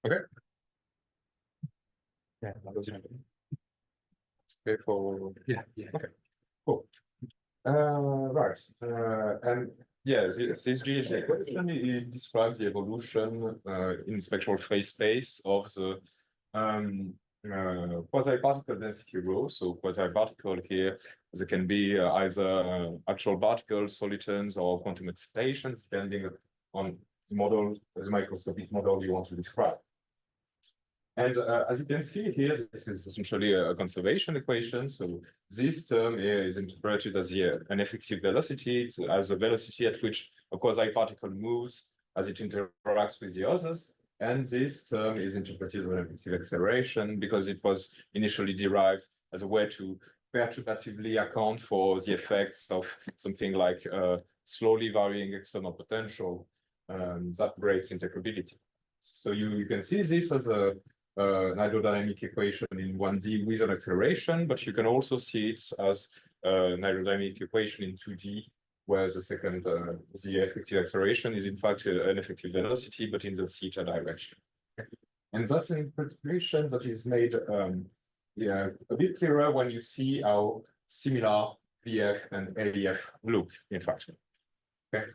Okay. Yeah, that was it. Let's for Okay. Cool. Right. And yeah, this GHD equation it describes the evolution in spectral phase space of the quasi-particle density rho. So quasi-particle here, there can be either actual particles, solitons, or quantum excitations, depending on the model, the microscopic model you want to describe. And as you can see here, this is essentially a conservation equation. So this term here is interpreted as an effective velocity, as a velocity at which a quasi-particle moves as it interacts with the others. And this term is interpreted as an effective acceleration because it was initially derived as a way to perturbatively account for the effects of something like slowly varying external potential that breaks integrability. So you can see this as an hydrodynamic equation in 1D with an acceleration, but you can also see it as an hydrodynamic equation in 2D, where the second, the effective acceleration is in fact an effective velocity, but in the theta direction. And that's an interpretation that is made a bit clearer when you see how similar VF and AEF look, in fact. Okay,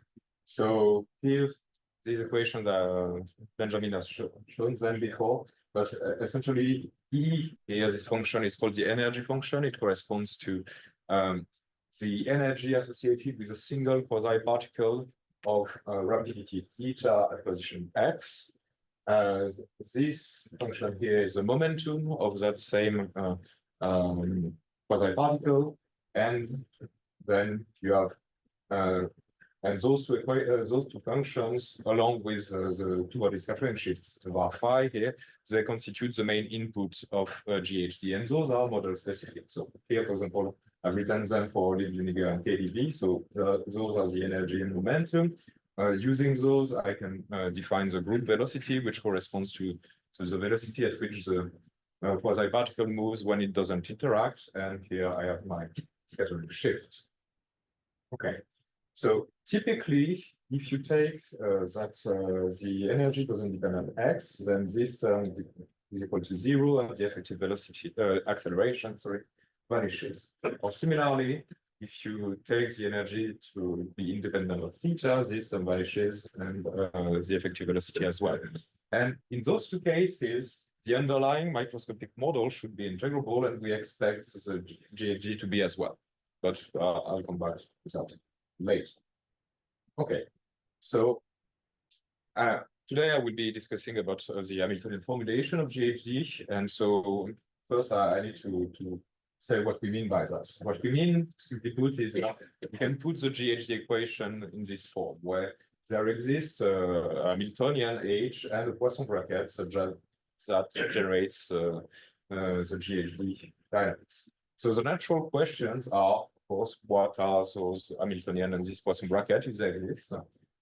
so here's this equation that Benjamin has shown them before, but essentially E here, this function is called the energy function. It corresponds to the energy associated with a single quasi-particle of rapidity theta at position x. This function here is the momentum of that same quasi-particle, and then you have and those two functions, along with the two-body scattering shifts var phi here, they constitute the main input of GHD, and those are model specific. So here, for example, I've written them for Liebniger and KdV. So those are the energy and momentum. Using those, I can define the group velocity, which corresponds to the velocity at which the quasi-particle moves when it doesn't interact. And here I have my scattering shift. Okay. So typically, if you take that the energy doesn't depend on x, then this term is equal to 0, and the effective velocity acceleration, vanishes. Or similarly, if you take the energy to be independent of theta, this term vanishes, and the effective velocity as well. And in those two cases, the underlying microscopic model should be integrable, and we expect the GHD to be as well. But I'll come back to that later. Okay, so today I will be discussing about the Hamiltonian formulation of GHD, and so first I need to say what we mean by that. What we mean, simply put, is that we can put the GHD equation in this form, where there exists a Hamiltonian H and a Poisson bracket that generates the GHD dynamics. So the natural questions are, of course, what are those Hamiltonian and this Poisson bracket, if they exist?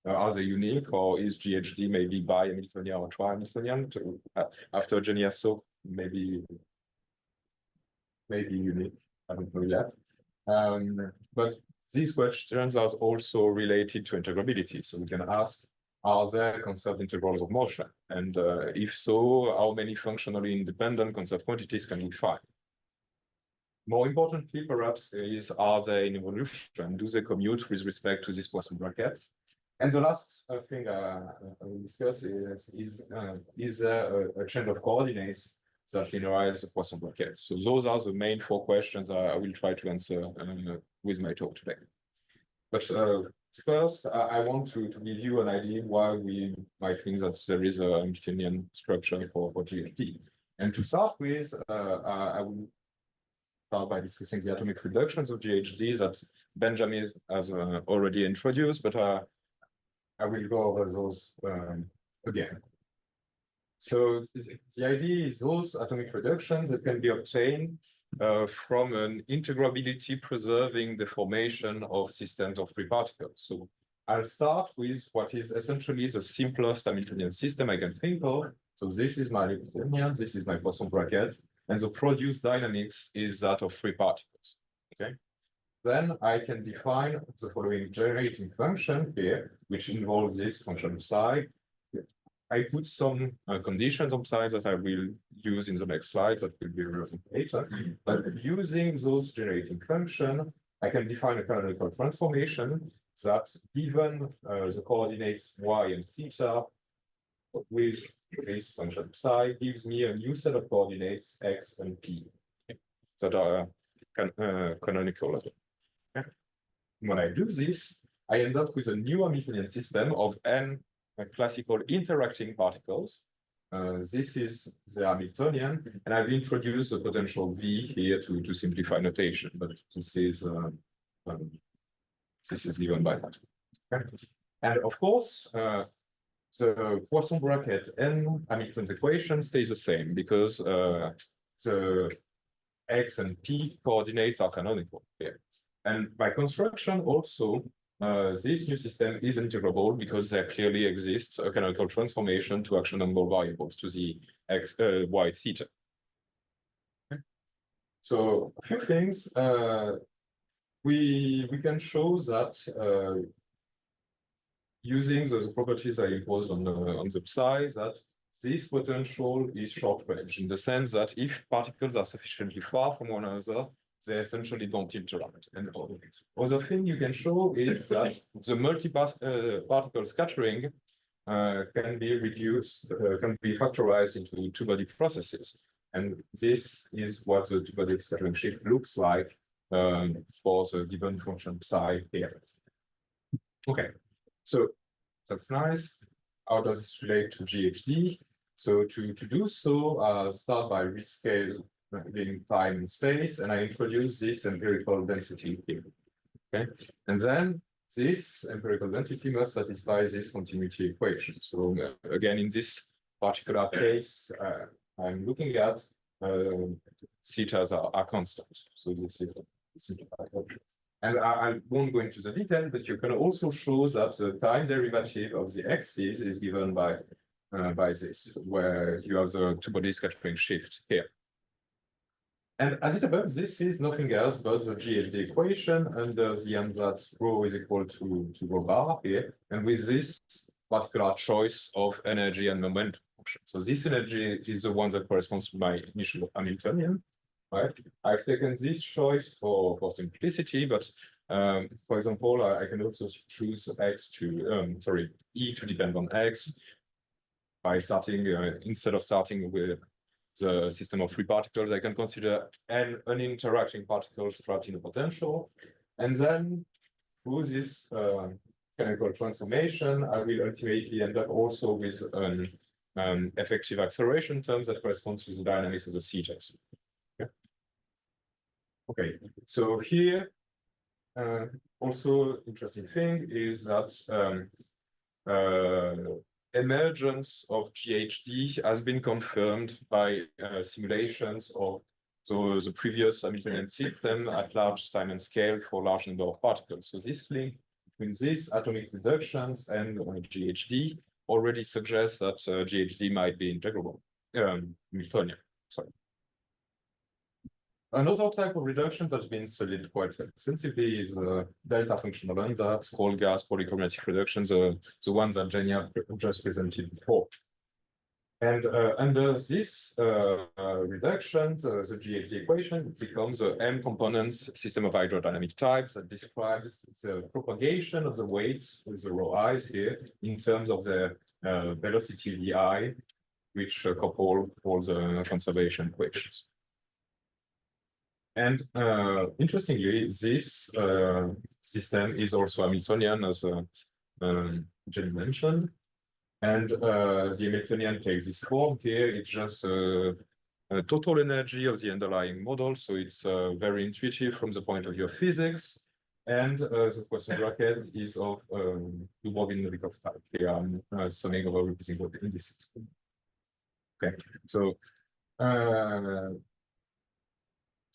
Are they unique, or is GHD maybe bi-Hamiltonian or tri-Hamiltonian? After Geniasso, maybe unique, I don't know yet. But these questions are also related to integrability. So we can ask, are there conserved integrals of motion? And if so, how many functionally independent conserved quantities can we find? More importantly, perhaps, is, are they in involution? Do they commute with respect to this Poisson bracket? And the last thing I will discuss is there a change of coordinates that linearize the Poisson bracket? So those are the main 4 questions I will try to answer with my talk today. But first, I want to give you an idea why we might think that there is a Hamiltonian structure for GHD. And to start with, I will start by discussing the atomic reductions of GHD that Benjamin has already introduced, but I will go over those again. So the idea is those atomic reductions that can be obtained from an integrability preserving the formation of systems of free particles. So I'll start with what is essentially the simplest Hamiltonian system I can think of. So this is my Hamiltonian, this is my Poisson bracket, and the produced dynamics is that of free particles. Okay. Then I can define the following generating function here, which involves this function psi, I put some conditions on side that I will use in the next slides that will be relevant later. But using those generating function, I can define a canonical transformation that, given the coordinates y and theta, with this function psi, gives me a new set of coordinates x and p that are canonical. When I do this, I end up with a new Hamiltonian system of n classical interacting particles. This is the Hamiltonian, and I've introduced a potential V here to simplify notation, but this is given by that. Okay. And of course, the Poisson bracket and Hamilton's equation stays the same because the x and p coordinates are canonical here. And by construction, also, this new system is integrable because there clearly exists a canonical transformation to actionable variables to the x, y, theta. Okay. So a few things. We can show that using the properties I imposed on the psi, that this potential is short range in the sense that if particles are sufficiently far from one another, they essentially don't interact. And other thing you can show is that the multi-particle scattering can be reduced, can be factorized into two-body processes. And this is what the two-body scattering shift looks like for the given function psi here. Okay, so that's nice. How does this relate to GHD? So to do so, I'll start by rescaling time and space, and I introduce this empirical density here. Okay, and then this empirical density must satisfy this continuity equation. So again, in this particular case, I'm looking at thetas are constant. So this is a simplified option. And I won't go into the detail, but you can also show that the time derivative of the x's is given by this, where you have the two-body scattering shift here. And as it happens, this is nothing else but the GHD equation under the end that rho is equal to rho bar here, and with this particular choice of energy and momentum function. So this energy is the one that corresponds to my initial Hamiltonian. Right. I've taken this choice for simplicity, but for example, I can also choose x to E to depend on x by starting instead of starting with the system of free particles, I can consider n uninteracting particles trapped in a potential, and then through this canonical transformation, I will ultimately end up also with an effective acceleration term that corresponds to the dynamics of the thetas. Okay, so here, also interesting thing is that emergence of GHD has been confirmed by simulations of the previous Hamiltonian system at large time and scale for large number of particles. So this link between these atomic reductions and GHD already suggests that GHD might be integrable, Hamiltonian, sorry. Another type of reduction that's been studied quite extensively is delta functional under small gas polychromatic reductions, the ones that Genia just presented before. And under this reduction, the GHD equation becomes an m-component system of hydrodynamic types that describes the propagation of the weights with the rho i's here in terms of the velocity vi, which couple all the conservation equations. And interestingly, this system is also Hamiltonian, as Jenny mentioned. And the Hamiltonian takes this form here. It's just a total energy of the underlying model. So it's very intuitive from the point of view of physics. And the Poisson bracket is of Dubrovin-Novikov type. Here I'm summing over repeating all the indices. Okay,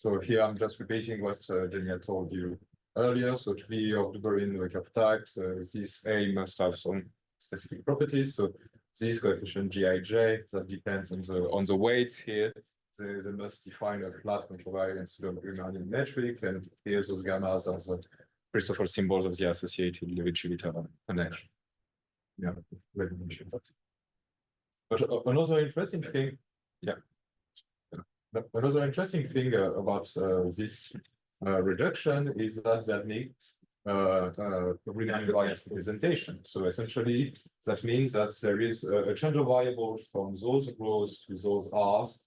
so here I'm just repeating what Jenny had told you earlier. So to be of Dubrovin-Novikov types, this A must have some specific properties. So this coefficient Gij that depends on the weights here. They must define a flat contravariant pseudo-Riemannian metric, and here those gammas are the Christoffel symbols of the associated Levi-Civita connection. Yeah, let me mention that. But another interesting thing, yeah. Another interesting thing about this reduction is that makes Riemann invariant representation. So essentially, that means that there is a change of variables from those rows to those R's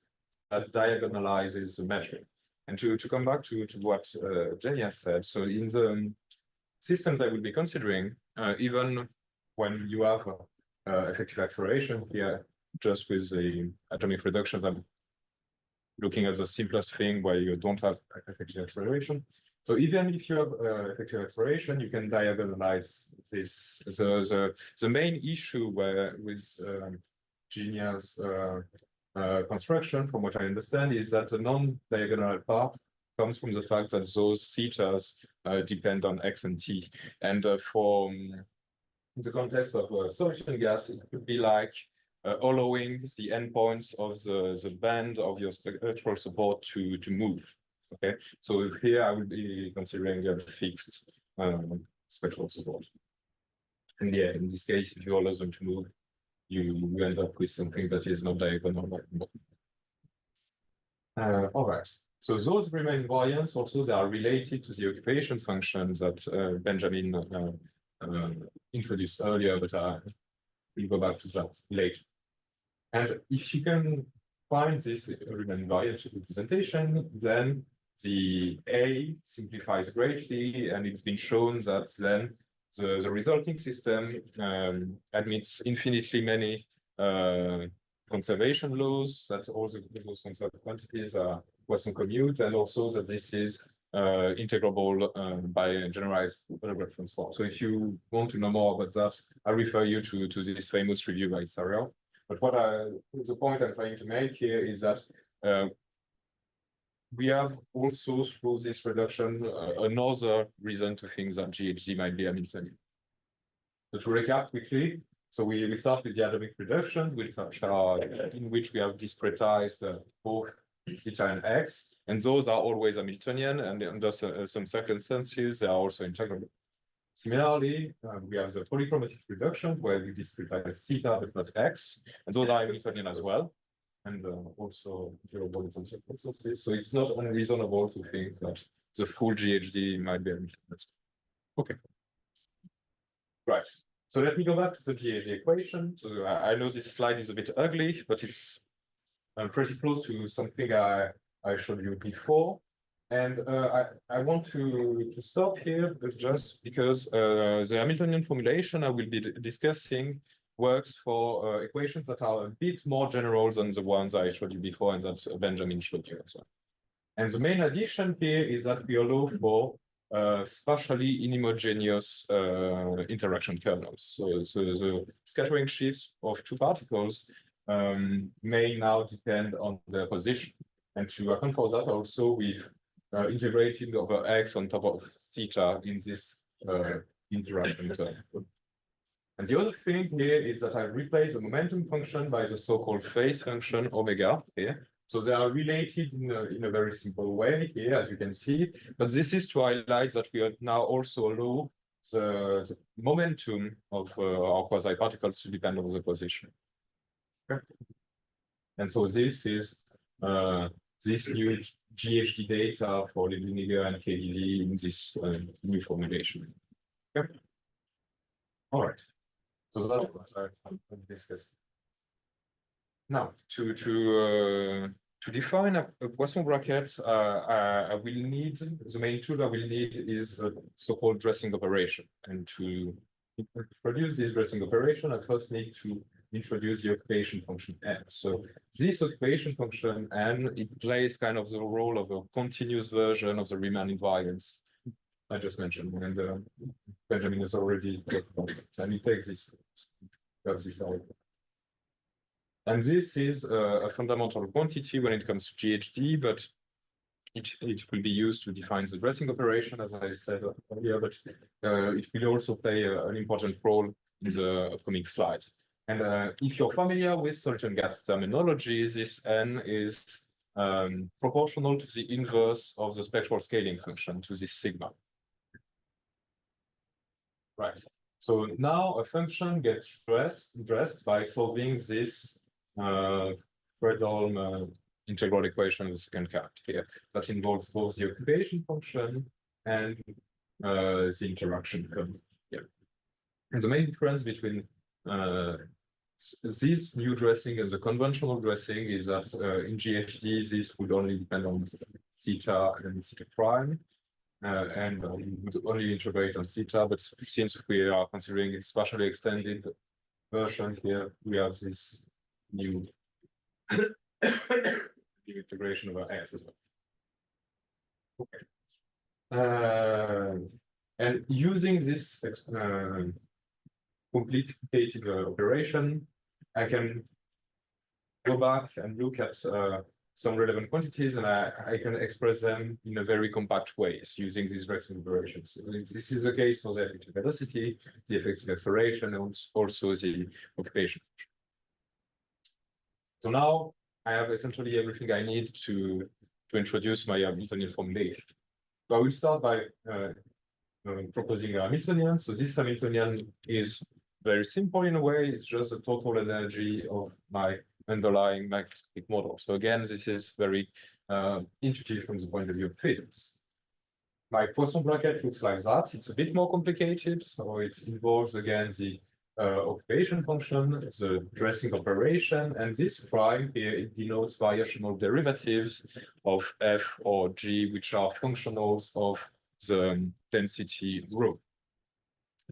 that diagonalizes the metric. And to come back to what Jenny has said, so in the systems I will be considering, even when you have effective acceleration here, just with the atomic reductions, I'm looking at the simplest thing where you don't have effective acceleration. So even if you have effective acceleration, you can diagonalize this. The main issue with Genia's construction, from what I understand, is that the non-diagonal part comes from the fact that those thetas depend on x and t. And for in the context of a solution gas, it could be like allowing the endpoints of the band of your spectral support to move. Okay, so here I will be considering a fixed spectral support. And yeah, in this case, if you allow them to move, you end up with something that is not diagonal. All right. So those Riemann invariants also, they are related to the occupation functions that Benjamin introduced earlier, but we'll go back to that later. And if you can find this Riemann invariant representation, then the A simplifies greatly, and it's been shown that then the resulting system admits infinitely many conservation laws, that all those conserved quantities are Poisson commute, and also that this is integrable by generalized Hydrodynamic transform. So if you want to know more about that, I refer you to this famous review by Sariel. But the point I'm trying to make here is that we have also, through this reduction, another reason to think that GHD might be Hamiltonian. So to recap quickly, so we start with the atomic reduction, in which we have discretized both theta and x, and those are always Hamiltonian, and under some circumstances, they are also integrable. Similarly, we have the polychromatic reduction, where we discretize theta but not x, and those are Hamiltonian as well, and also integrable in some circumstances. So it's not unreasonable to think that the full GHD might be Hamiltonian. Okay. Right. So let me go back to the GHD equation. So I know this slide is a bit ugly, but it's pretty close to something I showed you before. And I want to stop here just because the Hamiltonian formulation I will be discussing works for equations that are a bit more general than the ones I showed you before and that Benjamin showed you as well. And the main addition here is that we allow for spatially inhomogeneous interaction kernels. So the scattering shifts of two particles may now depend on their position. And to account for that, also we've integrated over x on top of theta in this interaction term. And the other thing here is that I replace the momentum function by the so-called phase function omega here. So they are related in a very simple way here, as you can see. But this is to highlight that we are now also allow the momentum of our quasi-particles to depend on the position. Okay. And so this is this new GHD data for Liebniger and KDV in this new formulation. Okay. All right. So that's what I'm discussing. Now, to define a Poisson bracket, I will need, the main tool I will need is a so-called dressing operation. And to produce this dressing operation, I first need to introduce the occupation function n. So this occupation function n, it plays kind of the role of a continuous version of the Riemann invariance I just mentioned, and Benjamin has already talked about it. And it takes this out. And this is a fundamental quantity when it comes to GHD, but it will be used to define the dressing operation, as I said earlier, but it will also play an important role in the upcoming slides. And if you're familiar with solid and gas terminology, this n is proportional to the inverse of the spectral scaling function, to this sigma. Right. So now a function gets dressed by solving this Fredholm integral equation of the second kind here. That involves both the occupation function and the interaction term here. And the main difference between this new dressing and the conventional dressing is that in GHD, this would only depend on theta and theta prime. And we would only integrate on theta, but since we are considering a spatially extended version here, we have this new integration over S as well. Okay. And using this complicated operation, I can go back and look at some relevant quantities, and I can express them in a very compact way using these dressing operations. This is the case for the effective velocity, the effective acceleration, and also the occupation. So now I have essentially everything I need to introduce my Hamiltonian formulation. So I will start by proposing a Hamiltonian. So this Hamiltonian is very simple in a way. It's just the total energy of my underlying microscopic model. So again, this is very intuitive from the point of view of physics. My Poisson bracket looks like that. It's a bit more complicated. So it involves, again, the occupation function, the dressing operation, and this prime here, it denotes variational derivatives of f or g, which are functionals of the density rho.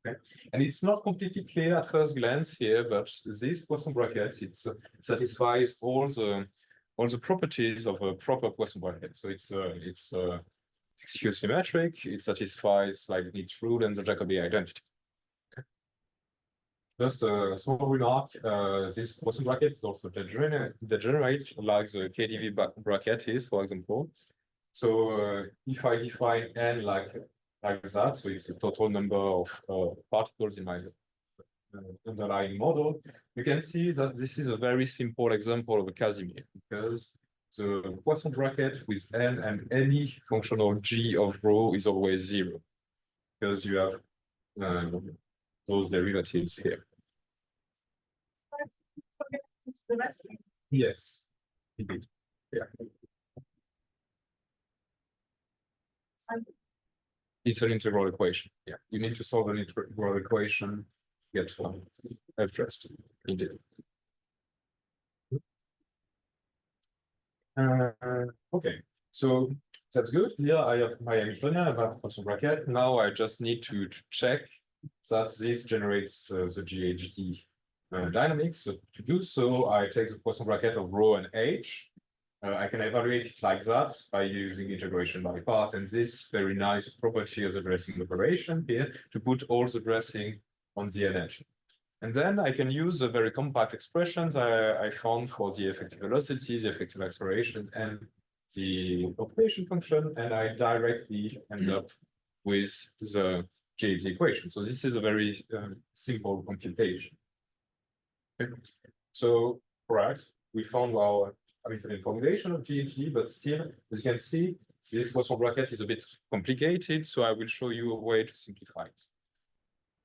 Okay. And it's not completely clear at first glance here, but this Poisson bracket, it satisfies all the properties of a proper Poisson bracket. So it's skew-symmetric, it satisfies Leibniz rule and the Jacobi identity. Okay. Just a small remark, this Poisson bracket is also degenerate like the KdV bracket is, for example. So if I define n like that, so it's the total number of particles in my underlying model, you can see that this is a very simple example of a Casimir, because the Poisson bracket with n and any functional g of rho is always 0, because you have those derivatives here. Yes, indeed. Yeah. It's an integral equation. Yeah, you need to solve an integral equation, get one addressed. Indeed. Okay, so that's good. Here I have my Hamiltonian, I have Poisson bracket. Now I just need to check that this generates the GHD dynamics. So to do so, I take the Poisson bracket of rho and h. I can evaluate it like that by using integration by part, and this very nice property of the dressing operation here to put all the dressing on the energy. And then I can use the very compact expressions I found for the effective velocity, the effective acceleration, and the occupation function, and I directly end up with the GHD equation. So this is a very simple computation. Okay. So, right, we found our Hamiltonian formulation of GHD, but still, as you can see, this Poisson bracket is a bit complicated, so I will show you a way to simplify it.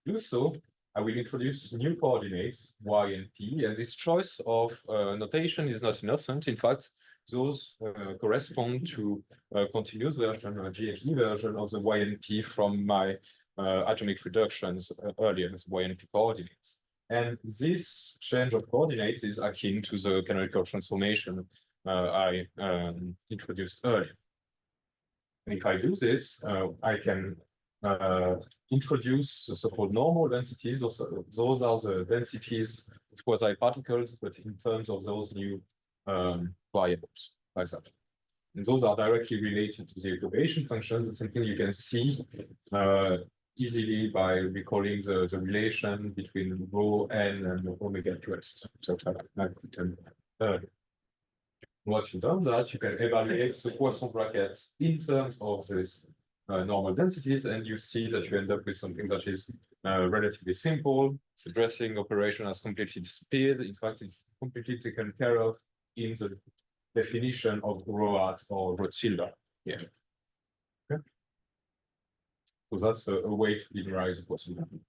To do so, I will introduce new coordinates, y and p, and this choice of notation is not innocent. In fact, those correspond to a continuous version, a GHD version of the y and p from my atomic reductions earlier, as y and p coordinates. And this change of coordinates is akin to the canonical transformation I introduced earlier. And if I do this, I can introduce the so-called normal densities. Those are the densities of quasi-particles, but in terms of those new variables, like that. And those are directly related to the occupation function. It's something you can see easily by recalling the relation between rho n and omega at rest. So once you've done that, you can evaluate the Poisson bracket in terms of this normal densities, and you see that you end up with something that is relatively simple. The dressing operation has completely disappeared. In fact, it's completely taken care of in the definition of rho at or rho tilde here. Okay. So that's a way to linearize the Poisson bracket.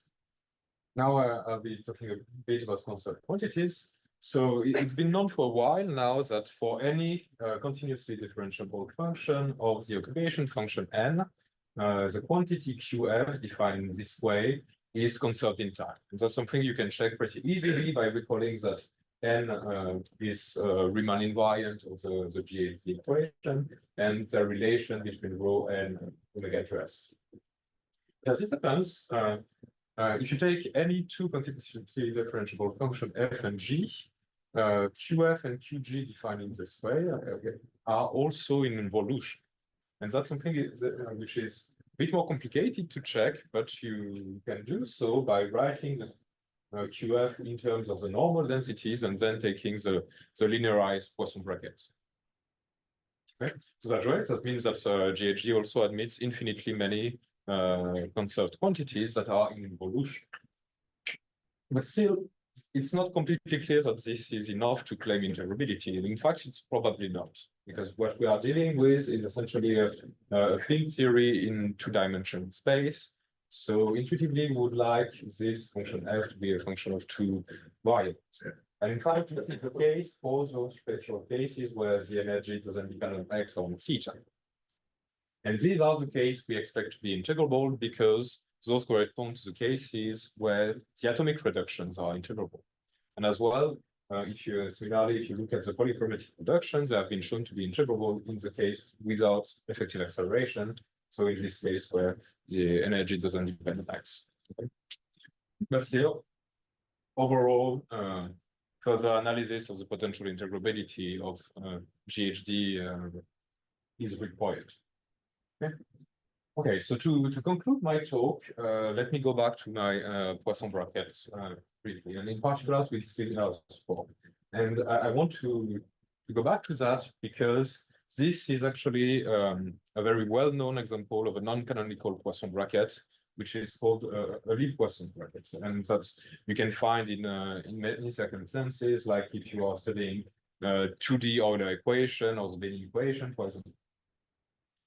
Now I'll be talking a bit about conserved quantities. So it's been known for a while now that for any continuously differentiable function of the occupation function n, the quantity qf defined this way is conserved in time. And that's something you can check pretty easily by recalling that n is Riemann invariant of the GHD equation and the relation between rho and omega to s. As it happens, if you take any two continuously differentiable function f and g, qf and qg defined in this way are also in involution. And that's something which is a bit more complicated to check, but you can do so by writing the qf in terms of the normal densities and then taking the linearized Poisson brackets. Okay, so that's right. That means that GHG also admits infinitely many conserved quantities that are in involution. But still, it's not completely clear that this is enough to claim integrability. In fact, it's probably not, because what we are dealing with is essentially a field theory in two-dimensional space. So intuitively, we would like this function f to be a function of two variables. And in fact, this is the case for those spatial cases where the energy doesn't depend on x or on theta. And these are the cases we expect to be integrable because those correspond to the cases where the atomic reductions are integrable. And as well, similarly, if you look at the polychromatic reductions, they have been shown to be integrable in the case without effective acceleration. So in this case where the energy doesn't depend on x. Okay. But still, overall, further analysis of the potential integrability of GHD is required. Okay. Okay, so to conclude my talk, let me go back to my Poisson brackets briefly, and in particular with Stiller's form. And I want to go back to that because this is actually a very well-known example of a non-canonical Poisson bracket, which is called a Lie Poisson bracket. And that's you can find in many circumstances, like if you are studying 2D Euler equation or the Bain equation, for example.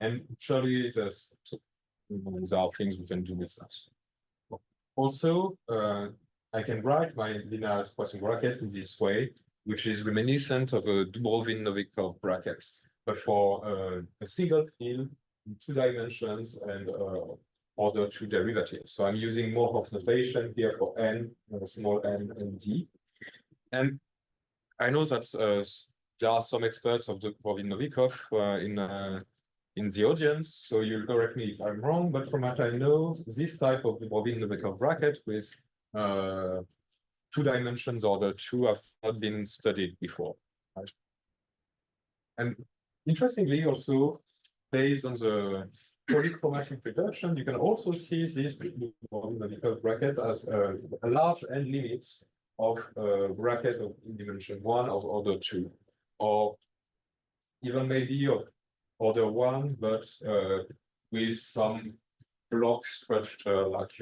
And surely there are things we can do with that. Also, I can write my linearized Poisson bracket in this way, which is reminiscent of a Dubrovin-Novikov bracket, but for a single field in two dimensions and order two derivatives. So I'm using Morhoff's notation here for n, small n and d. And I know that there are some experts of the Dubrovin-Novikov in the audience, so you'll correct me if I'm wrong, but from what I know, this type of Dubrovin-Novikov bracket with two dimensions order two have not been studied before. Right? And interestingly, also, based on the polychromatic reduction, you can also see this Dubrovin-Novikov bracket as a large n limit of a bracket of in dimension one of order two, or even maybe of order one, but with some block structure like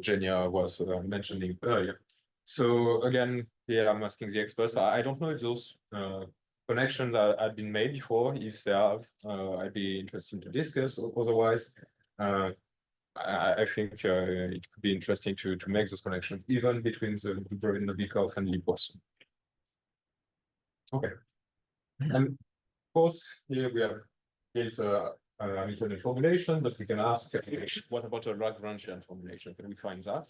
Genia was mentioning earlier. So again, here I'm asking the experts. I don't know if those connections had been made before. If they have, I'd be interested to discuss. Otherwise, I think it could be interesting to make those connections, even between the Dubrovin-Novikov and Lie Poisson. Okay. And of course, here we have built a Hamiltonian formulation, but we can ask, what about a Lagrangian formulation? Can we find that?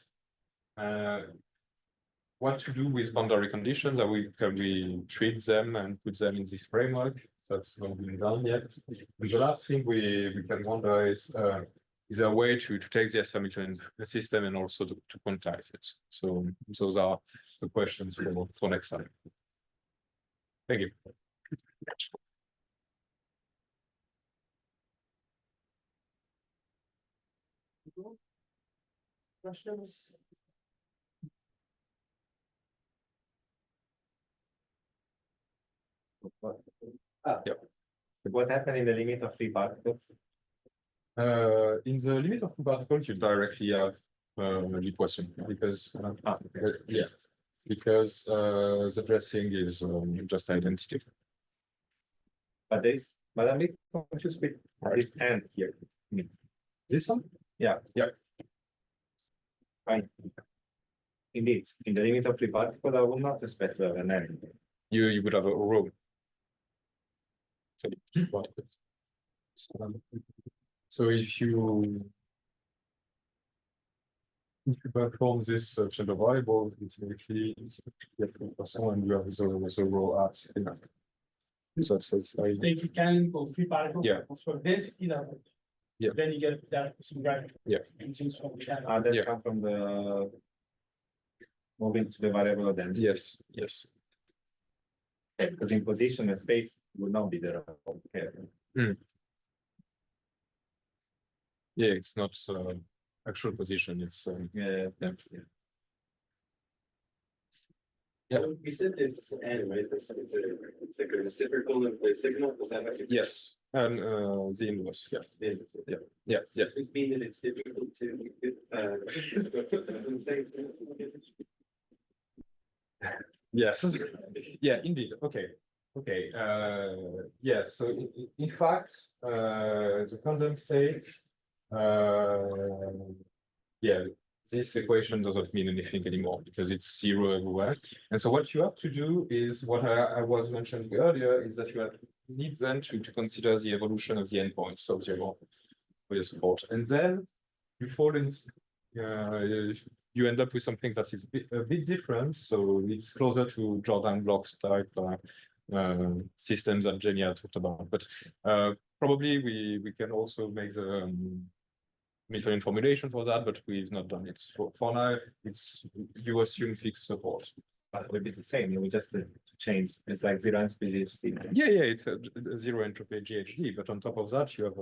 What to do with boundary conditions? Can we treat them and put them in this framework? That's not been done yet. And the last thing we can wonder is there a way to take the Hamiltonian system and also to quantize it? So those are the questions for next time. Thank you. Questions? Yeah. What happened in the limit of free particles? In the limit of free particles, you directly have Lie Poisson because yes, because the dressing is just identity. But I'm a bit confused with this end here. This one? Yeah. Yeah. Fine. Indeed, in the limit of free particle, I will not expect to have an end. You would have a row. So if you perform this gender variable, it's basically Poisson and you have the row apps. So that's Take mechanical free particle. Yeah. For density level. Yeah. Then you get that right. Yeah. And choose from mechanical. That Yeah. come from the moving to the variable density. Yes, yes. Because in position and space would not be there. Okay. Yeah, it's not actual position, it's Yeah. So you said it's N, right? It's like a reciprocal of the signal. Was that what you? yes, and the inverse, yeah. Yeah. Does mean that it's difficult to Yes, yeah, indeed, okay. Yeah, so in fact, the condensate, yeah, this equation doesn't mean anything anymore because it's zero everywhere. And so what you have to do is what I was mentioning earlier is that you need then to consider the evolution of the endpoints of your support. And then you fall in, you end up with something that is a bit different. So it's closer to Jordan blocks type systems that Jenny had talked about. But probably we can also make the Hamiltonian formulation for that, but we've not done it. For now, it's you assume fixed support. But it will be the same. You will just change. It's like zero entropy GHD. Yeah, it's a zero entropy GHD, but on top of that, you have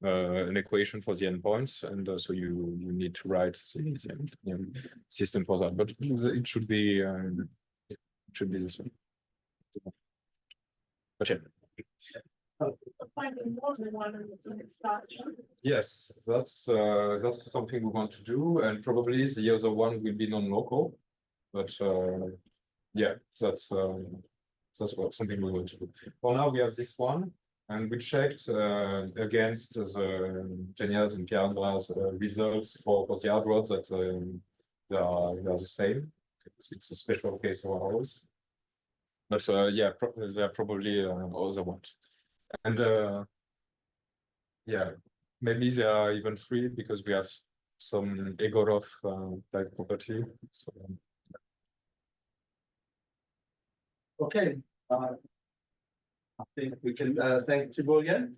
an equation for the endpoints, and so you need to write the system for that. But it should be this one. But yeah. Finding more than one in structure. Yes, that's something we want to do, and probably the other one will be non-local, but yeah, that's something we want to do. For now, we have this one, and we checked against the Genias and Pierre-André's results for the hard rods that they are the same. It's a special case of ours, but yeah, there are probably other ones. And yeah, maybe there are even three because we have some Egorov type property. So, Okay. I think we can thank Thibault again.